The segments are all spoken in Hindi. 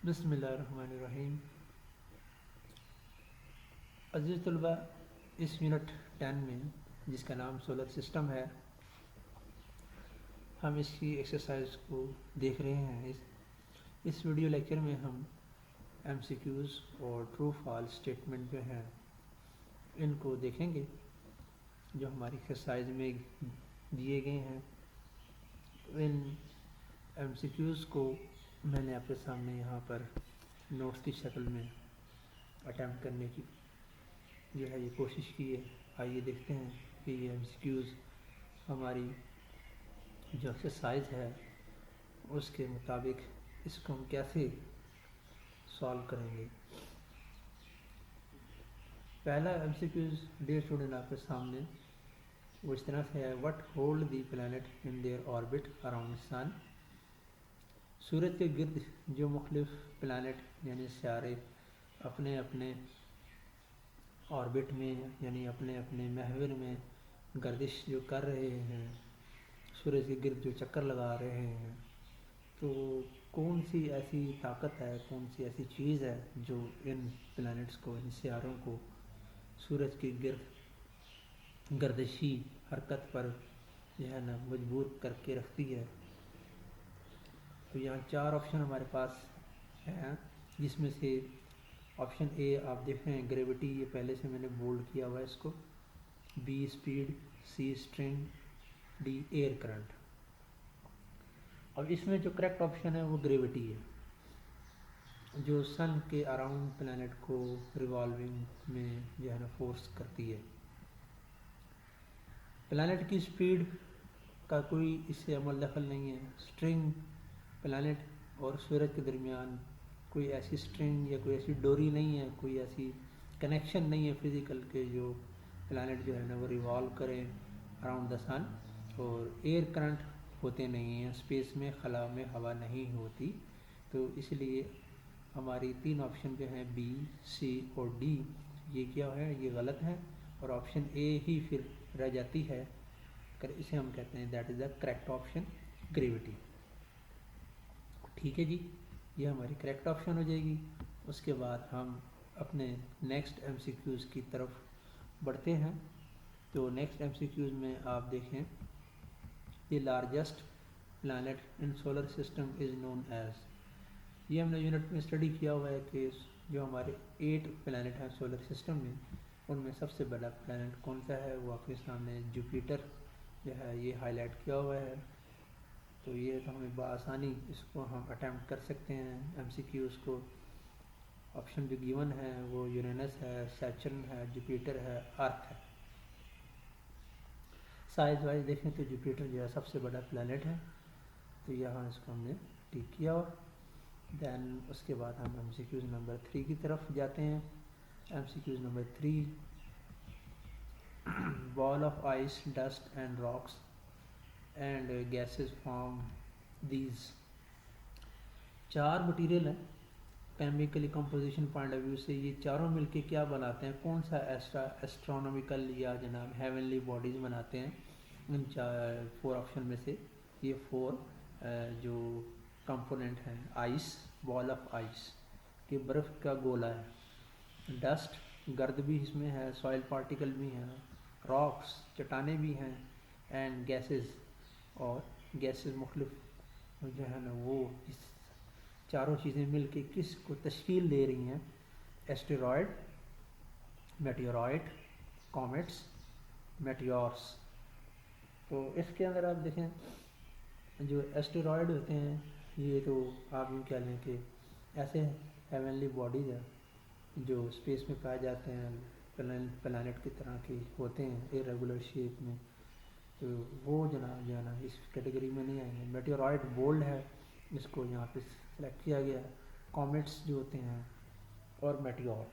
बिस्मिल्लाहिर्रहमानिर्रहीम। अज़ीज़ तलबा, इस यूनिट 10 में जिसका नाम सोलर सिस्टम है, हम इसकी एक्सरसाइज को देख रहे हैं। इस वीडियो लेक्चर में हम एमसीक्यूज़ और ट्रू फॉल्स स्टेटमेंट जो हैं इनको देखेंगे जो हमारी एक्सरसाइज में दिए गए हैं। इन एमसीक्यूज़ को मैंने आपके सामने यहाँ पर नोट्स की शक्ल में अटैम्प्ट करने की जो है ये कोशिश की है। आइए देखते हैं कि ये एमसीक्यूज़ हमारी जो एक्सरसाइज है उसके मुताबिक इसको हम कैसे सॉल्व करेंगे। पहला एमसीक्यूज़ डियर स्टूडेंट आपके सामने वो इस तरह से है, what hold the planet in their orbit around sun. सूरज के गिर्द जो मुख्तलिफ प्लैनेट यानी सितारे अपने अपने ऑर्बिट में यानी अपने अपने महवर में गर्दिश जो कर रहे हैं, सूरज के गिर्द जो चक्कर लगा रहे हैं, तो कौन सी ऐसी ताकत है, कौन सी ऐसी चीज़ है जो इन प्लैनेट्स को, इन सितारों को सूरज के गिर्द गर्दिशी हरकत पर जो है ना मजबूर करके रखती है। तो यहाँ चार ऑप्शन हमारे पास हैं, जिसमें से ऑप्शन ए आप देख रहे हैं ग्रेविटी, ये पहले से मैंने बोल्ड किया हुआ है इसको। बी स्पीड, सी स्ट्रिंग, डी एयर करंट। अब इसमें जो करेक्ट ऑप्शन है वो ग्रेविटी है, जो सन के अराउंड प्लैनेट को रिवॉल्विंग में जो है ना फोर्स करती है। प्लैनेट की स्पीड का कोई इससे अमल दखल नहीं है। स्ट्रिंग, प्लैनेट और सूरज के दरमियान कोई ऐसी स्ट्रिंग या कोई ऐसी डोरी नहीं है, कोई ऐसी कनेक्शन नहीं है फिज़िकल के जो प्लैनेट जो है ना वो रिवॉल्व करें अराउंड द सन। और एयर करंट होते नहीं हैं, स्पेस में खला में हवा नहीं होती। तो इसलिए हमारी तीन ऑप्शन जो हैं बी, सी और डी, ये क्या है, ये गलत है। और ऑप्शन ए ही फिर रह जाती है, कर इसे हम कहते हैं that is the correct option, gravity. ठीक है जी, ये हमारी करेक्ट ऑप्शन हो जाएगी। उसके बाद हम अपने नेक्स्ट एमसीक्यूज़ की तरफ बढ़ते हैं। तो नेक्स्ट एमसीक्यूज़ में आप देखें, the largest planet in solar system is known as. ये हमने यूनिट में स्टडी किया हुआ है कि जो हमारे 8 प्लैनेट हैं सोलर सिस्टम में, उनमें सबसे बड़ा प्लैनेट कौन सा है, वो आपके सामने जुपिटर जो है ये हाईलाइट किया हुआ है। तो ये तो हमें बआसानी इसको हम अटैम्प्ट कर सकते हैं एमसीक्यूज़ को। ऑप्शन जो गिवन है वो यूरेनस है, सैटर्न है, जुपिटर है, अर्थ है। साइज वाइज देखें तो जुपिटर जो है सबसे बड़ा प्लैनेट है, तो यहाँ इसको हमने टिक किया। और दैन उसके बाद हम एमसीक्यूज़ नंबर 3 की तरफ जाते हैं। MCQs number 3, ball of ice, dust and rocks and gases form these. चार मटेरियल हैं, chemically composition point of view से ये चारों मिलके क्या बनाते हैं, कौन सा एस्ट्रोनॉमिकल या जनाब हेवनली बॉडीज़ बनाते हैं। इन 4 ऑप्शन में से ये 4 जो कंपोनेंट हैं, आइस, बॉल ऑफ आइस कि बर्फ़ का गोला है, डस्ट गर्द भी इसमें है, सॉइल पार्टिकल भी हैं, रॉक्स चट्टानें भी हैं, एंड गैसेस और गैसेस मुख्तलिफ जो है ना वो इस चारों चीज़ें मिल के किस को तश्कील दे रही हैं, एस्टेरॉयड, मेटेओराइट, कॉमेट्स, मेटियोर्स। तो इसके अंदर आप देखें जो एस्टेरॉयड होते हैं, ये तो आप यूँ कह लें कि ऐसे हेवनली बॉडीज़ हैं जो स्पेस में पाए जाते हैं, प्लैनेट की तरह के होते हैं इरेगुलर शेप में। तो वो जनाब जो है ना इस कैटेगरी में नहीं आएंगे। मेटेओराइट बोल्ड है, इसको यहाँ पे सेलेक्ट किया गया है। कॉमेट्स जो होते हैं और मेटियोर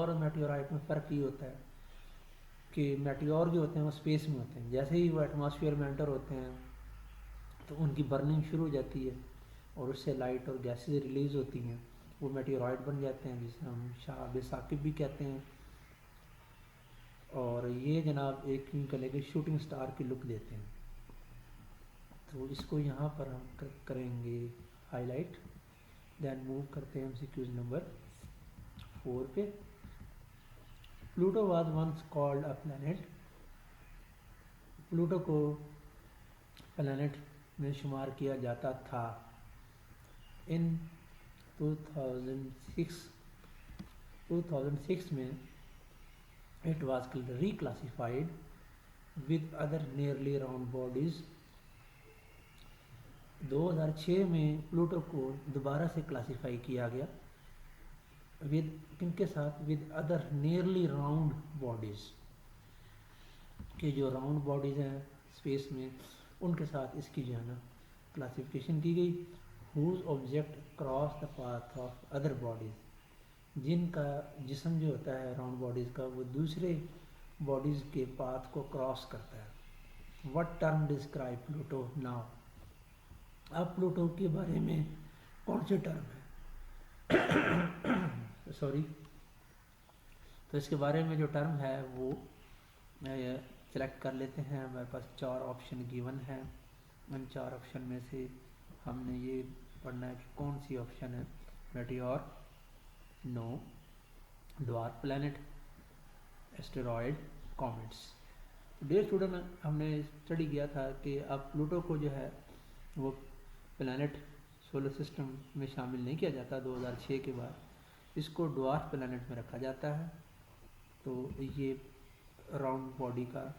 और मेटेओराइट में फ़र्क ये होता है कि मेटियोर जो होते हैं वो स्पेस में होते हैं, जैसे ही वो एटमॉस्फेयर में एंटर होते हैं तो उनकी बर्निंग शुरू हो जाती है और उससे लाइट और गैसेज रिलीज़ होती हैं, वो मेटेओराइट बन जाते हैं, जिसे हम शहाब साकिब भी कहते हैं। और ये जनाब एक कलें कि शूटिंग स्टार की लुक देते हैं। तो इसको यहाँ पर हम करेंगे हाईलाइट। देन मूव करते हैं एमसीक्यूज नंबर 4 पे। Pluto was once called a planet. Pluto को प्लैनेट में शुमार किया जाता था। इन 2006 में it was reclassified with other nearly round bodies। 2006 में प्लूटो को दोबारा से क्लासिफाई किया गया विद किनके साथ, with other nearly round bodies, के जो राउंड बॉडीज़ हैं स्पेस में उनके साथ इसकी जो है ना क्लासिफिकेशन की गई। Whose object cross the path of other bodies, जिनका जिस्म जो होता है राउंड बॉडीज़ का वो दूसरे बॉडीज़ के पाथ को क्रॉस करता है। What term describe Pluto now. अब प्लूटो के बारे में कौन सी टर्म है सॉरी, तो इसके बारे में जो टर्म है वो सेलेक्ट कर लेते हैं। हमारे पास 4 ऑप्शन गिवन है, उन 4 ऑप्शन में से हमने ये पढ़ना है कि कौन सी ऑप्शन है। Meteor, no, dwarf planet, asteroid, comets. Dear student, हमने स्टडी किया था कि अब प्लूटो को जो है वो प्लैनेट सोलर सिस्टम में शामिल नहीं किया जाता। 2006 के बाद इसको ड्वार्फ प्लैनेट में रखा जाता है। तो ये राउंड बॉडी का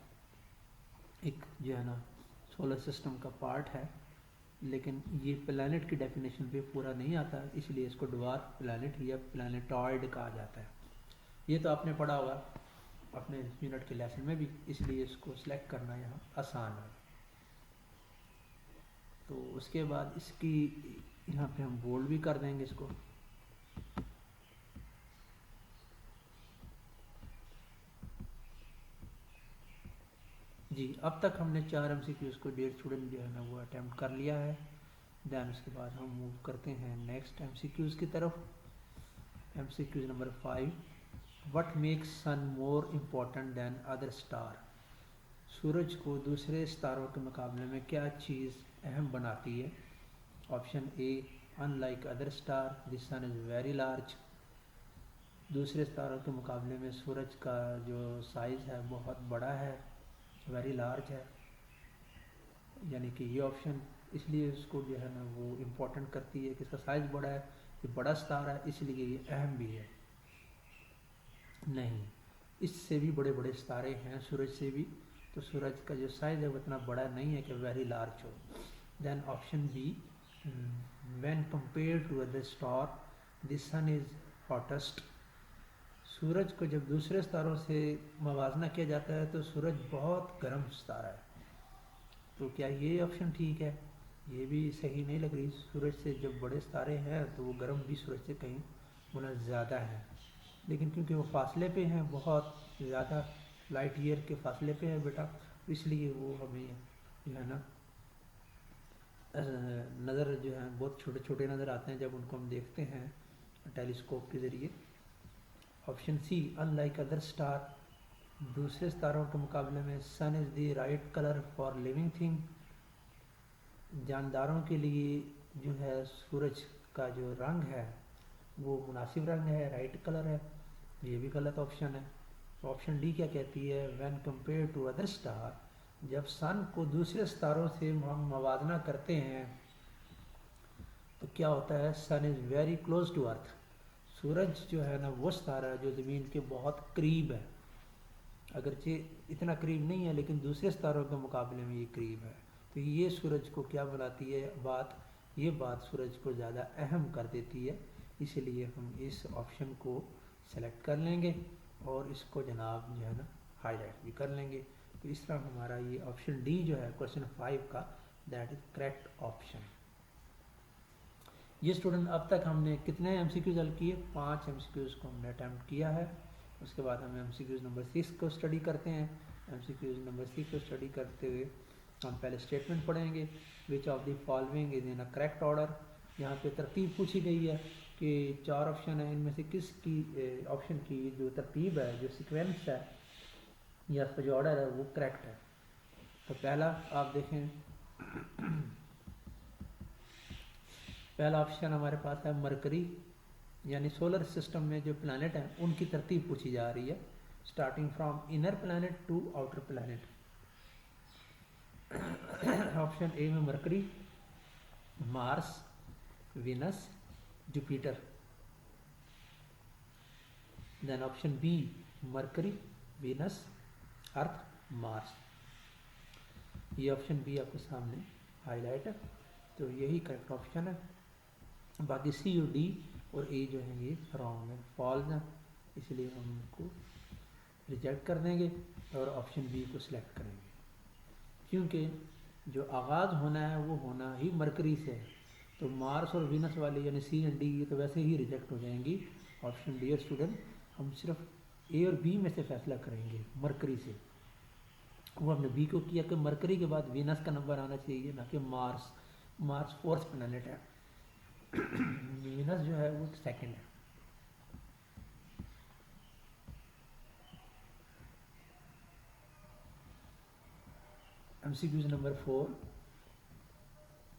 एक जो है ना सोलर सिस्टम का पार्ट है, लेकिन ये प्लैनेट की डेफिनेशन पे पूरा नहीं आता, इसलिए इसको ड्वार्फ प्लैनेट या प्लैनेटॉइड कहा जाता है। ये तो आपने पढ़ा होगा अपने यूनिट के लेसन में भी, इसलिए इसको सिलेक्ट करना यहाँ आसान है। तो उसके बाद इसकी यहाँ पे हम बोल्ड भी कर देंगे इसको। जी, अब तक हमने 4 MCQs को डियर स्टूडेंट जो है ना वो अटैम्प्ट कर लिया है। दैन उसके बाद हम मूव करते हैं नेक्स्ट MCQs की तरफ। MCQ number 5, what makes sun more important than other star. सूरज को दूसरे सितारों के मुकाबले में क्या चीज़ अहम बनाती है। Option A, unlike other star the sun is very large. दूसरे सितारों के मुकाबले में सूरज का जो साइज़ है बहुत बड़ा है, वेरी लार्ज है, यानी कि ये ऑप्शन इसलिए उसको जो है ना वो इम्पोर्टेंट करती है कि इसका साइज़ बड़ा है, ये बड़ा सितारा है, इसलिए ये अहम भी है। नहीं, इससे भी बड़े बड़े सितारे हैं सूरज से भी, तो सूरज का जो साइज़ है वो इतना बड़ा नहीं है कि वेरी लार्ज हो। Then option B, when compare to other star the sun is hottest. सूरज को जब दूसरे सितारों से मवाजना किया जाता है तो सूरज बहुत गर्म सितारा है। तो क्या ये ऑप्शन ठीक है? ये भी सही नहीं लग रही। सूरज से जब बड़े सितारे हैं तो वो गर्म भी सूरज से कहीं गुना ज़्यादा है, लेकिन क्योंकि वो फासले पे हैं, बहुत ज़्यादा लाइट ईयर के फासले पे है बेटा, इसलिए वो हमें जो है ना नज़र जो है बहुत छोटे छोटे नज़र आते हैं जब उनको हम देखते हैं टेलीस्कोप के ज़रिए। Option C, unlike other star, दूसरे सितारों के मुकाबले में sun is the right colour for living thing. जानदारों के लिए जो है सूरज का जो रंग है वो मुनासिब रंग है, राइट कलर है। ये भी गलत ऑप्शन है। ऑप्शन डी क्या कहती है, when compare to other star, जब सन को दूसरे सितारों से हम मवाजना करते हैं तो क्या होता है, sun is very close to earth. सूरज जो है ना वो सितारा जो ज़मीन के बहुत करीब है, अगरचे इतना करीब नहीं है लेकिन दूसरे सितारों के मुकाबले में ये करीब है। तो ये सूरज को क्या बनाती है बात, ये बात सूरज को ज़्यादा अहम कर देती है, इसलिए हम इस ऑप्शन को सेलेक्ट कर लेंगे और इसको जनाब जो है ना हाईलाइट भी कर लेंगे। तो इस तरह हमारा ये ऑप्शन डी जो है क्वेश्चन 5 का दैट इज़ करेक्ट ऑप्शन। ये स्टूडेंट अब तक हमने कितने MCQs हल किए, 5 MCQs को हमने अटैम्प्ट किया है। उसके बाद हम MCQs नंबर 6 को स्टडी करते हैं। MCQs नंबर 6 को स्टडी करते हुए हम पहले स्टेटमेंट पढ़ेंगे, which of the following is in a correct order. यहाँ पे तरतीब पूछी गई है कि 4 ऑप्शन है, इनमें से किस की ऑप्शन की जो तरतीब है, जो सीक्वेंस है या उसका जो ऑर्डर है वो करेक्ट है। तो पहला आप देखें, पहला ऑप्शन हमारे पास है मरकरी, यानी सोलर सिस्टम में जो प्लानट हैं उनकी तरतीब पूछी जा रही है, starting from inner planet to outer planet. Option A में Mercury, Mars, Venus, Jupiter. Then option B Mercury, Venus, Earth, Mars. ये ऑप्शन बी आपके सामने हाईलाइट है, तो यही करेक्ट ऑप्शन है। बाकी सी और डी और ए जो है ये रॉन्ग है, फॉल्स है, इसलिए हम उनको रिजेक्ट कर देंगे और ऑप्शन बी को सिलेक्ट करेंगे, क्योंकि जो आगाज़ होना है वो होना ही मरकरी से है। तो मार्स और वीनस वाली यानी सी एंड डी ये तो वैसे ही रिजेक्ट हो जाएंगी। ऑप्शन डी स्टूडेंट, हम सिर्फ ए और बी में से फैसला करेंगे मरकरी से। वो हमने बी को किया कि मरकरी के बाद वीनस का नंबर आना चाहिए, ना कि मार्स। मार्स फोर्थ प्लैनेट है, वीनस जो है वो सेकंड है। MCQ number 4,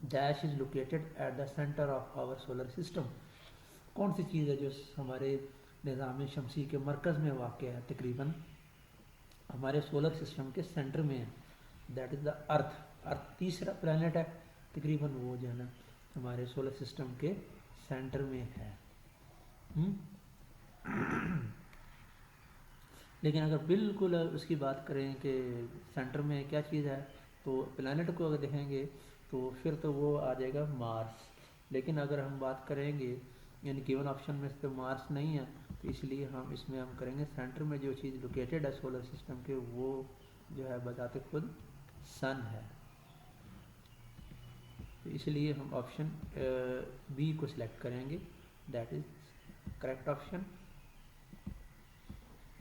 dash is located at the centre of our solar system. कौन सी चीज़ है जो हमारे निज़ाम शमसी के मरकज़ में वाक़ है, तकरीबन हमारे सोलर सिस्टम के सेंटर में है? That is the Earth. Earth तीसरा प्लैनेट है, तकरीबन वो जो है ना हमारे सोलर सिस्टम के सेंटर में है। लेकिन अगर बिल्कुल उसकी बात करें कि सेंटर में क्या चीज़ है, तो प्लैनेट को अगर देखेंगे तो फिर तो वो आ जाएगा मार्स। लेकिन अगर हम बात करेंगे यानी गिवन ऑप्शन में तो मार्स नहीं है, तो इसलिए हम इसमें हम करेंगे सेंटर में जो चीज़ लोकेटेड है सोलर सिस्टम के, वो जो है बताते खुद सन है। तो इसलिए हम ऑप्शन बी को सिलेक्ट करेंगे, दैट इज करेक्ट ऑप्शन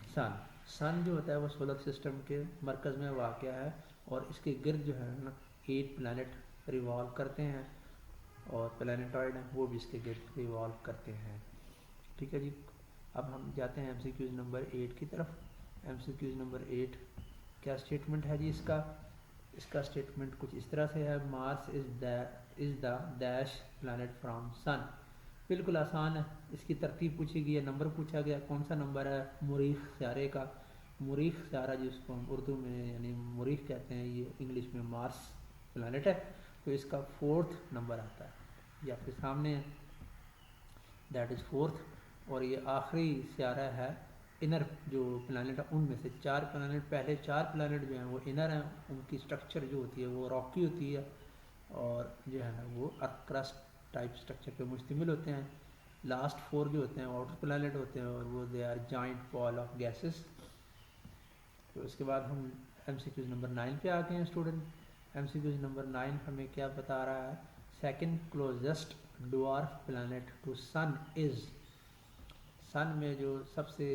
सन। सन जो होता है वो सोलर सिस्टम के मरकज़ में वाक़या है और इसके गिर्द जो है ना 8 प्लैनेट रिवॉल्व करते हैं और प्लैनेटॉइड हैं वो भी इसके गिर्द रिवॉल्व करते हैं। ठीक है जी, अब हम जाते हैं MCQ नंबर 8 की तरफ। MCQ नंबर 8 क्या स्टेटमेंट है जी इसका? इसका स्टेटमेंट कुछ इस तरह से है, Mars is the dash planet from sun. बिल्कुल आसान है, इसकी तरतीब पूछी गई है, नंबर पूछा गया, कौन सा नंबर है मुरीख सियारे का। मुरीख सियारा जिसको हम उर्दू में यानी मुरीख कहते हैं, ये इंग्लिश में मार्स प्लैनेट है, तो इसका 4th नंबर आता है, ये आपके सामने है, दैट इज़ 4th। और ये आखिरी सियारा है इनर जो प्लैनेट है उनमें से। 4 प्लैनेट, पहले 4 प्लैनेट जो हैं वो इनर हैं, उनकी स्ट्रक्चर जो होती है वो रॉकी होती है और जो है ना वो अर्थ क्रस्ट टाइप स्ट्रक्चर पे मुश्तमिल होते हैं। लास्ट 4 जो होते हैं आउटर प्लैनेट होते हैं और वो they are joint ball of gases. तो इसके बाद हम MCQ नंबर 9 पे आ गए हैं स्टूडेंट। MCQ नंबर 9 हमें क्या बता रहा है? Second closest dwarf planet to sun is. Sun में जो सबसे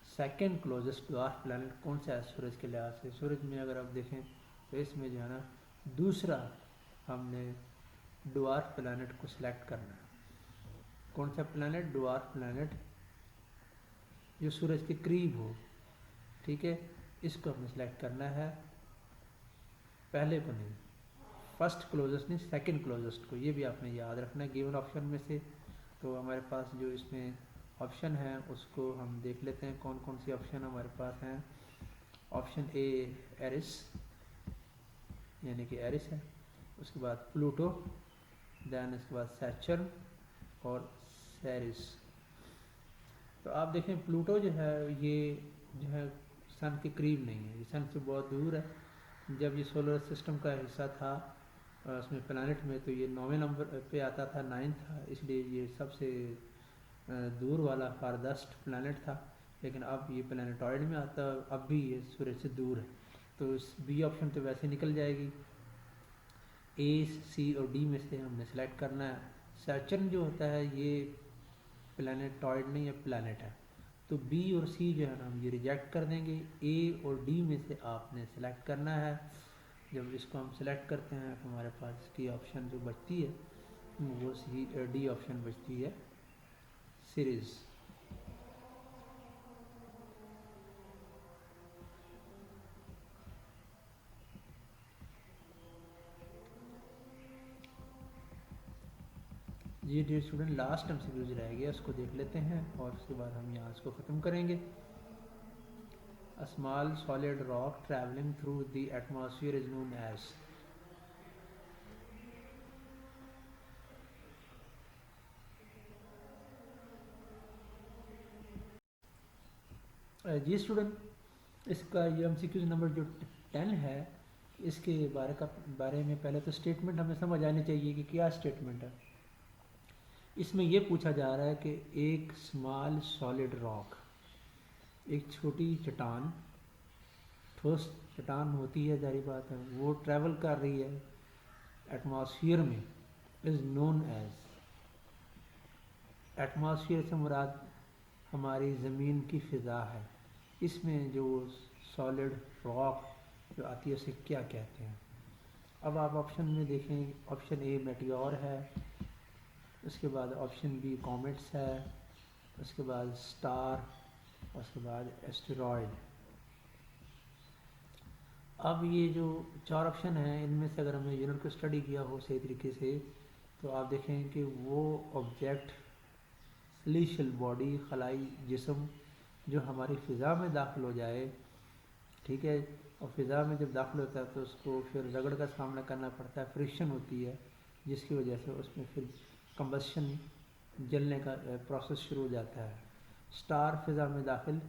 सेकंड क्लोजेस्ट ड्वार्फ प्लैनेट कौन सा है सूरज के लिहाज से? सूरज में अगर आप देखें तो इसमें जो है ना दूसरा हमने ड्वार्फ प्लैनेट को सिलेक्ट करना है। कौन सा प्लैनेट? ड्वार्फ प्लैनेट जो सूरज के करीब हो, ठीक है, इसको हमें सिलेक्ट करना है, पहले को नहीं, फर्स्ट क्लोजेस्ट नहीं, सेकंड क्लोजेस्ट को। ये भी आपने याद रखना है गिवन ऑप्शन में से। तो हमारे पास जो इसमें ऑप्शन है उसको हम देख लेते हैं, कौन कौन सी ऑप्शन हमारे पास हैं। ऑप्शन ए एरिस, यानी कि एरिस है, उसके बाद प्लूटो, दैन इसके बाद सैचर्न और सेरिस। तो आप देखें प्लूटो जो है ये जो है सन के करीब नहीं है, ये सन से बहुत दूर है। जब ये सोलर सिस्टम का हिस्सा था उसमें प्लैनेट में, तो ये 9वें नंबर पे आता था, 9th था, इसलिए ये सबसे दूर वाला फारदस्ट प्लैनेट था। लेकिन अब ये प्लैनेटॉइड में आता है, अब भी ये सूरज से दूर है, तो इस बी ऑप्शन तो वैसे निकल जाएगी। ए, सी और डी में से हमने सेलेक्ट करना है। सैचर्न जो होता है ये प्लैनेटॉइड नहीं है, प्लैनेट है, तो बी और सी जो है ना हम ये रिजेक्ट कर देंगे। ए और डी में से आपने सेलेक्ट करना है। जब इसको हम सेलेक्ट करते हैं तो हमारे पास इसकी ऑप्शन जो बचती है वो सी डी ऑप्शन बचती है, सीरीज। जी डियर स्टूडेंट, लास्ट एमसीक्यूज रह गया, उसको देख लेते हैं और उसके बाद हम यहाँ इसको ख़त्म करेंगे। A small solid rock traveling through the atmosphere is known as। जी स्टूडेंट, इसका ये एमसीक्यूज नंबर जो 10 है, इसके बारे में पहले तो स्टेटमेंट हमें समझ आनी चाहिए कि क्या स्टेटमेंट है। इसमें यह पूछा जा रहा है कि एक स्मॉल सॉलिड रॉक, एक छोटी चट्टान, ठोस चट्टान होती है, जारी बात है, वो ट्रैवल कर रही है एटमॉस्फेयर में, इज़ नोन एज। एटमॉस्फेयर से मुराद हमारी ज़मीन की फ़िज़ा है। इसमें जो सॉलिड रॉक जो आती है उसे क्या कहते हैं। अब आप ऑप्शन में देखें, ऑप्शन ए मेटियोर है, उसके बाद ऑप्शन बी कॉमेट्स है, उसके बाद स्टार, उसके बाद एस्टेरॉयड। अब ये जो 4 ऑप्शन हैं, इनमें से अगर हमने यूनिट को स्टडी किया हो सही तरीके से, तो आप देखें कि वो ऑब्जेक्ट, सेलेशियल बॉडी, खलाई जिस्म जो हमारी फ़िज़ा में दाखिल हो जाए, ठीक है, और फ़िज़ा में जब दाखिल होता है तो उसको फिर रगड़ का सामना करना पड़ता है, फ्रिक्शन होती है, जिसकी वजह से उसमें फिर कंबशन, जलने का प्रोसेस शुरू हो जाता है। स्टार फ़िज़ा में दाखिल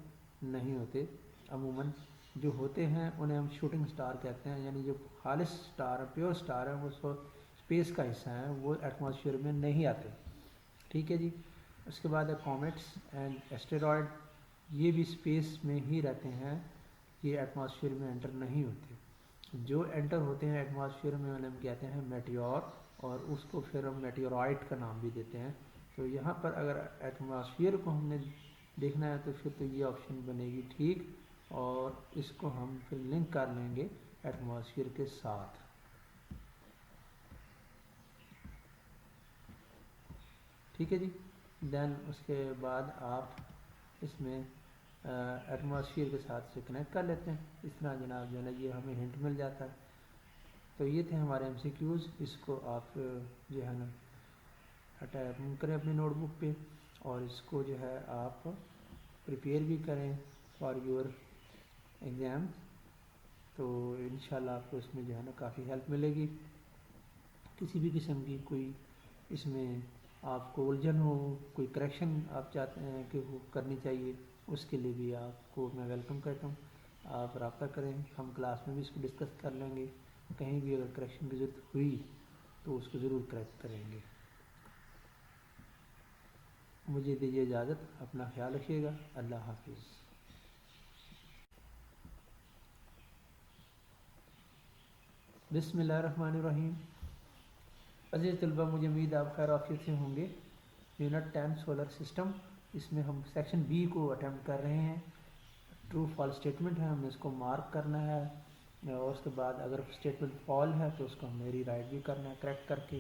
नहीं होते, अमूमन जो होते हैं उन्हें हम शूटिंग स्टार कहते हैं, यानी जो खालिस स्टार, प्योर स्टार है, वो स्पेस का हिस्सा है, वो एटमॉस्फेयर में नहीं आते। ठीक है जी। उसके बाद है कॉमेट्स एंड एस्टेरॉयड, ये भी स्पेस में ही रहते हैं, ये एटमॉस्फेयर में एंटर नहीं होते। जो एंटर होते हैं एटमॉस्फेयर में उन्हें हम कहते हैं मेटियोर, और उसको फिर हम मेटियोराइट का नाम भी देते हैं। तो यहाँ पर अगर एटमॉस्फेयर को हमने देखना है तो फिर तो ये ऑप्शन बनेगी ठीक, और इसको हम फिर लिंक कर लेंगे एटमॉस्फेयर के साथ। ठीक है जी। देन उसके बाद आप इसमें एटमॉस्फेयर के साथ से कनेक्ट कर लेते हैं। इस तरह जनाब जो है ना, ये हमें हिंट मिल जाता है। तो ये थे हमारे एमसीक्यूज़, इसको आप जो है ना अटैच करें अपनी नोटबुक पे, और इसको जो है आप प्रिपेयर भी करें फॉर योर एग्ज़ाम। तो इंशाल्लाह आपको इसमें जो है ना काफ़ी हेल्प मिलेगी। किसी भी किस्म की कोई इसमें आपको उलझन हो, कोई करेक्शन आप चाहते हैं कि वो करनी चाहिए, उसके लिए भी आपको मैं वेलकम करता हूँ। आप रब्ता करें, हम क्लास में भी इसको डिस्कस कर लेंगे। कहीं भी अगर करेक्शन की ज़रूरत हुई तो उसको ज़रूर करेक्ट करेंगे। मुझे दीजिए इजाज़त, अपना ख्याल रखिएगा। अल्लाह हाफिज़। बिस्मिल्लाहिर्रहमानिर्रहीम। अज़ीज़ तलबा, मुझे उम्मीद आप खैर आफियत से होंगे। यूनिट 10 सोलर सिस्टम, इसमें हम सेक्शन बी को अटैम्प्ट कर रहे हैं। ट्रू फॉल्स स्टेटमेंट है, हमें इसको मार्क करना है, और उसके बाद अगर स्टेटमेंट फॉल है तो उसको हमें रीराइट भी करना है करेक्ट करके।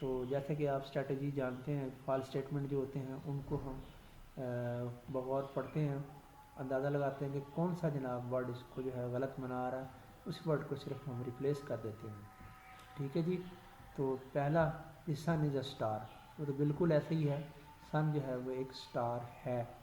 तो जैसे कि आप स्ट्रेटजी जानते हैं, फॉल्स स्टेटमेंट जो होते हैं उनको हम बगौर पढ़ते हैं, अंदाज़ा लगाते हैं कि कौन सा जनाब वर्ड इसको जो है गलत मना रहा है, उस वर्ड को सिर्फ हम रिप्लेस कर देते हैं। ठीक है जी। तो पहला, the sun is a star, वो तो बिल्कुल ऐसे ही है, सन जो है वो एक स्टार है।